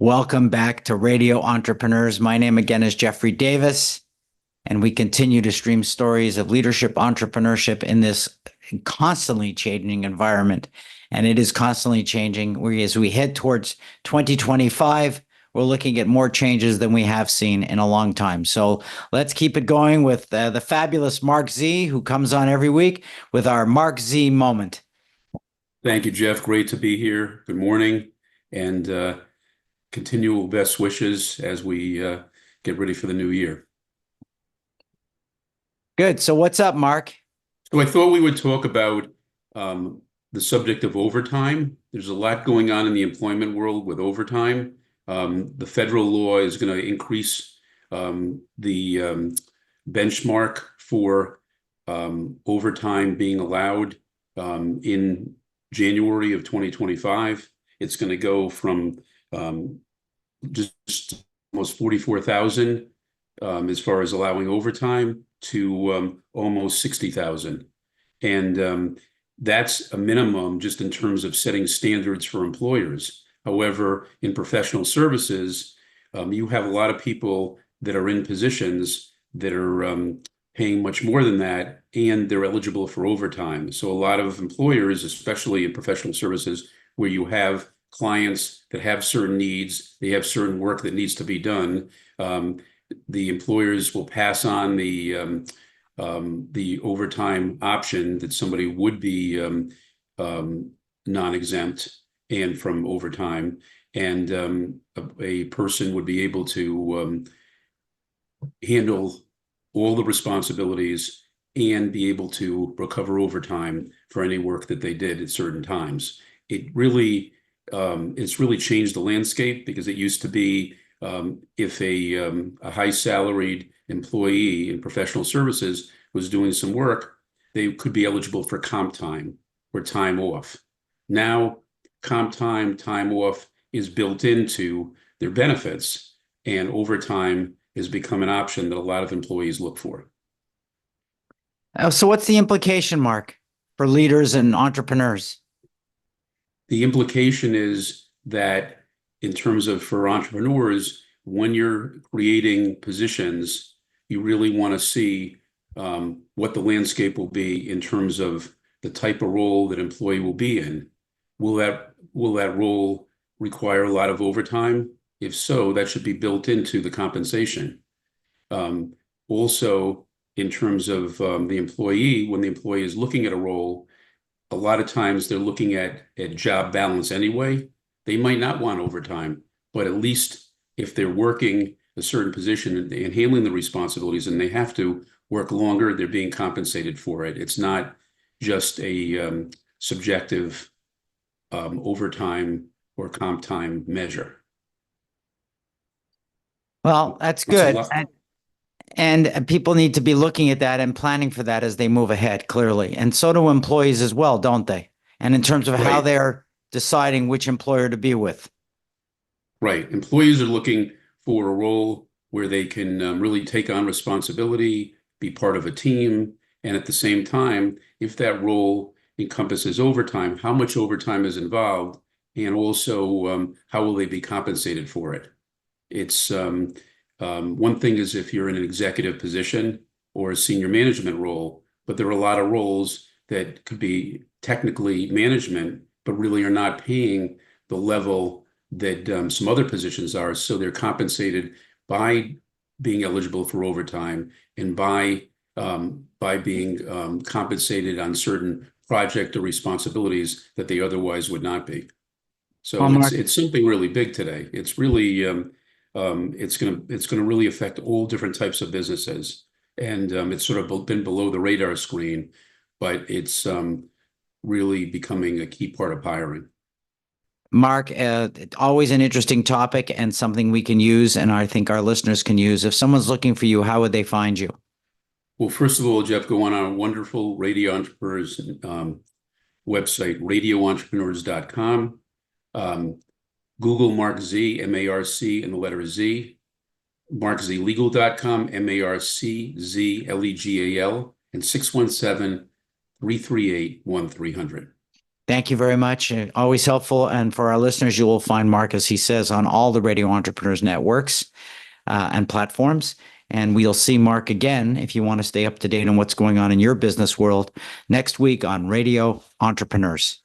Welcome back to Radio Entrepreneurs. My name again is JDavis, and we continue to stream stories of leadership, entrepreneurship in this constantly changing environment. And it is constantly changing. As we head towards 2025, we're looking at more changes than we have seen in a long time. So let's keep it going with the fabulous Marc Z, who comes on every week with our Marc Z moment. Thank you, Jeff. Great to be here. Good morning, and continual best wishes as we get ready for the new year. Good. So what's up, Marc? So I thought we would talk about the subject of overtime. There's a lot going on in the employment world with overtime. The federal law is going to increase the benchmark for overtime being allowed in January of 2025. It's going to go from just almost 44,000 as far as allowing overtime to almost 60,000. And that's a minimum just in terms of setting standards for employers. However, in professional services, you have a lot of people that are in positions that are paying much more than that, and they're eligible for overtime. So a lot of employers, especially in professional services, where you have clients that have certain needs, they have certain work that needs to be done, the employers will pass on the overtime option that somebody would be non-exempt and from overtime, and a person would be able to handle all the responsibilities and be able to recover overtime for any work that they did at certain times. It's really changed the landscape, because it used to be if a high salaried employee in professional services was doing some work, they could be eligible for comp time or time off. Now, comp time, time off is built into their benefits, and overtime has become an option that a lot of employees look for. So what's the implication, Marc, for leaders and entrepreneurs? The implication is that in terms of for entrepreneurs, when you're creating positions, you really want to see what the landscape will be in terms of the type of role that employee will be in. Will that role require a lot of overtime? If so, that should be built into the compensation. Also, in terms of the employee, when the employee is looking at a role, a lot of times they're looking at job balance anyway. They might not want overtime, but at least if they're working a certain position and handling the responsibilities and they have to work longer, they're being compensated for it. It's not just a subjective overtime or comp time measure. Well, that's good. And people need to be looking at that and planning for that as they move ahead, clearly. And so do employees as well, don't they? And in terms of how they're deciding which employer to be with. Right. Employees are looking for a role where they can really take on responsibility, be part of a team, and at the same time, if that role encompasses overtime, how much overtime is involved, and also how will they be compensated for it? It's one thing is if you're in an executive position or a senior management role, but there are a lot of roles that could be technically management, but really are not paying the level that some other positions are. So they're compensated by being eligible for overtime and by being compensated on certain project or responsibilities that they otherwise would not be. So it's something really big today. It's really it's going to really affect all different types of businesses, and it's sort of been below the radar screen, but it's really becoming a key part of hiring. Marc, always an interesting topic and something we can use, and I think our listeners can use. If someone's looking for you, how would they find you? Well, first of all, Jeff, go on our wonderful Radio Entrepreneurs website, radioentrepreneurs.com. Google Marc Z, M-A-R-C, and the letter Z. MarcZlegal.com, MarcZlegal, and 617-338-1300. Thank you very much. Always helpful. And for our listeners, you will find Marc, as he says, on all the Radio Entrepreneurs networks and platforms. And we'll see Marc again, if you want to stay up to date on what's going on in your business world, next week on Radio Entrepreneurs.